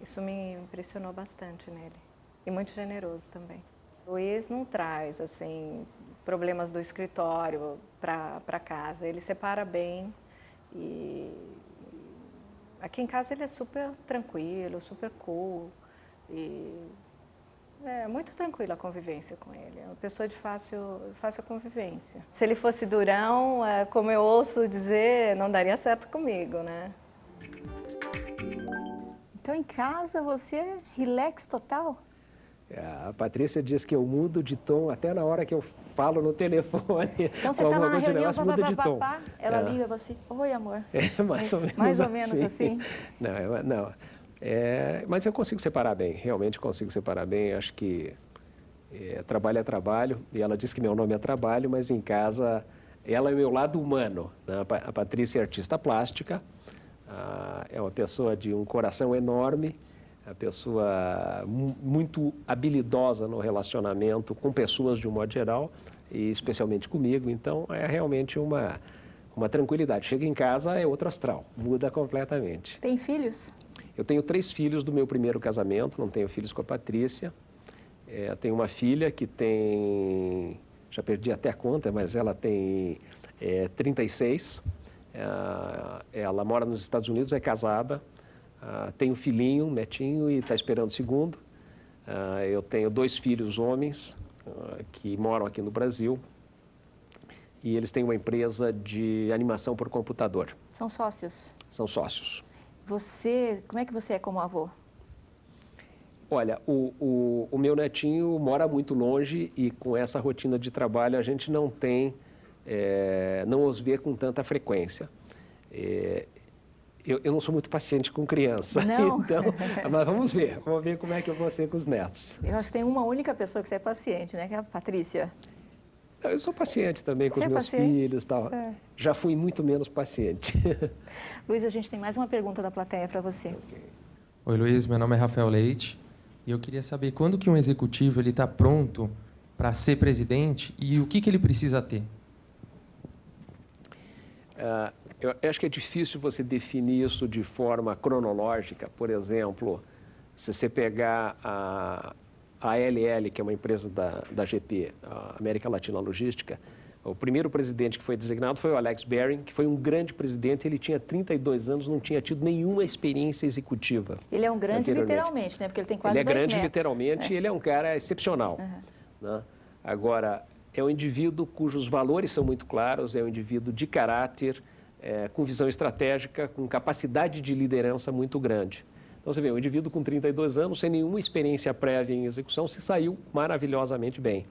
isso me impressionou bastante nele. E muito generoso também. O Luiz não traz assim, problemas do escritório para casa, ele separa bem e aqui em casa ele é super tranquilo, super cool e é muito tranquila a convivência com ele, é uma pessoa de fácil convivência. Se ele fosse durão, como eu ouço dizer, não daria certo comigo, né? Então, em casa, você é relax total? A Patrícia diz que eu mudo de tom até na hora que eu falo no telefone. Então, você está na reunião, ela liga para você, oi, amor. Mais ou menos assim? Não. Mas eu consigo separar bem, realmente consigo separar bem. Acho que trabalho é trabalho, e ela diz que meu nome é trabalho, mas em casa ela é o meu lado humano, né? A Patrícia é artista plástica, é uma pessoa de um coração enorme, a pessoa muito habilidosa no relacionamento com pessoas de um modo geral, e especialmente comigo, então é realmente uma tranquilidade. Chega em casa, é outro astral, muda completamente. Tem filhos? Eu tenho 3 filhos do meu primeiro casamento, não tenho filhos com a Patrícia. Tenho uma filha que tem, já perdi até a conta, mas ela tem 36. Ela mora nos Estados Unidos, é casada. Tem um filhinho, um netinho, e está esperando o segundo. Eu tenho 2 filhos homens que moram aqui no Brasil. E eles têm uma empresa de animação por computador. São sócios? São sócios. Como é que você é como avô? Olha, o meu netinho mora muito longe e com essa rotina de trabalho a gente não os vê com tanta frequência. Eu não sou muito paciente com criança, não? Então, mas vamos ver como é que eu vou ser com os netos. Eu acho que tem uma única pessoa que você é paciente, né? Que é a Patrícia. Eu sou paciente também com os meus filhos e tal. Já fui muito menos paciente. Luiz, a gente tem mais uma pergunta da plateia para você. Oi, Luiz. Meu nome é Rafael Leite. E eu queria saber quando que um executivo ele está pronto para ser presidente e o que ele precisa ter. Eu acho que é difícil você definir isso de forma cronológica. Por exemplo, se você pegar a ALL, que é uma empresa da GP, a América Latina Logística, o primeiro presidente que foi designado foi o Alex Baring, que foi um grande presidente. Ele tinha 32 anos, não tinha tido nenhuma experiência executiva. Ele é um grande literalmente, né? Porque ele tem quase 2 metros. Ele é grande literalmente e ele é um cara excepcional. Né? Agora, é um indivíduo cujos valores são muito claros, é um indivíduo de caráter, com visão estratégica, com capacidade de liderança muito grande. Então, você vê, um indivíduo com 32 anos, sem nenhuma experiência prévia em execução, se saiu maravilhosamente bem.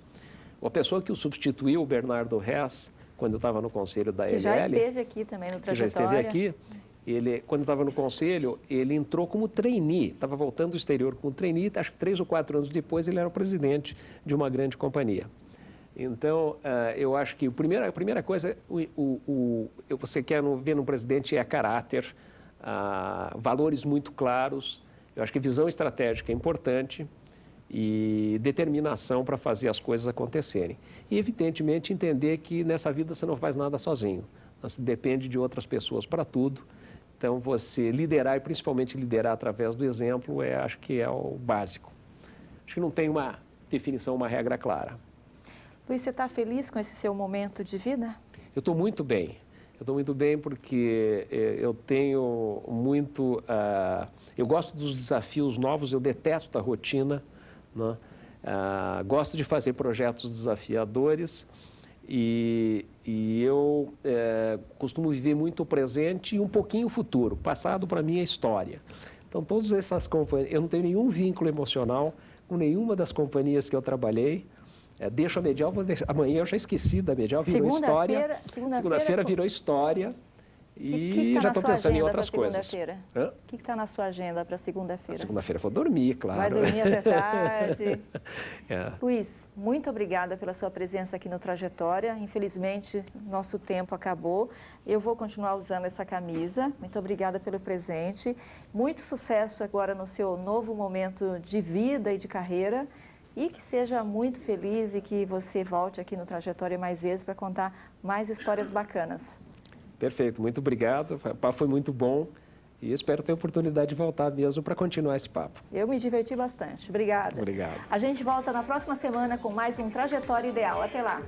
Uma pessoa que o substituiu, o Bernardo Hess, quando eu estava no conselho da ALL... Que já esteve aqui também no Trajetória. Que já esteve aqui. Ele, quando estava no conselho, ele entrou como trainee, estava voltando do exterior como trainee, acho que 3 ou 4 anos depois ele era o presidente de uma grande companhia. Então, eu acho que a primeira coisa você quer ver no presidente é caráter, valores muito claros. Eu acho que visão estratégica é importante e determinação para fazer as coisas acontecerem. E, evidentemente, entender que nessa vida você não faz nada sozinho. Você depende de outras pessoas para tudo. Então, você liderar, e principalmente liderar através do exemplo, acho que é o básico. Acho que não tem uma definição, uma regra clara. Luiz, você está feliz com esse seu momento de vida? Eu estou muito bem. Eu estou muito bem porque eu tenho muito... eu gosto dos desafios novos, eu detesto a rotina, né? Gosto de fazer projetos desafiadores e eu costumo viver muito o presente e um pouquinho o futuro. O passado, para mim, é história. Então, todas essas companhias... Eu não tenho nenhum vínculo emocional com nenhuma das companhias que eu trabalhei. Deixo a Medial, amanhã eu já esqueci da Medial, virou história. Segunda-feira virou história e já estou pensando em outras coisas. O que está na sua agenda para segunda-feira? Segunda-feira vou dormir, claro. Vai dormir até tarde. Luiz, muito obrigada pela sua presença aqui no Trajetória. Infelizmente, nosso tempo acabou. Eu vou continuar usando essa camisa. Muito obrigada pelo presente. Muito sucesso agora no seu novo momento de vida e de carreira. E que seja muito feliz e que você volte aqui no Trajetória mais vezes para contar mais histórias bacanas. Perfeito, muito obrigado. O papo foi muito bom e espero ter a oportunidade de voltar mesmo para continuar esse papo. Eu me diverti bastante. Obrigada. Obrigado. A gente volta na próxima semana com mais um Trajetória Ideal. Até lá.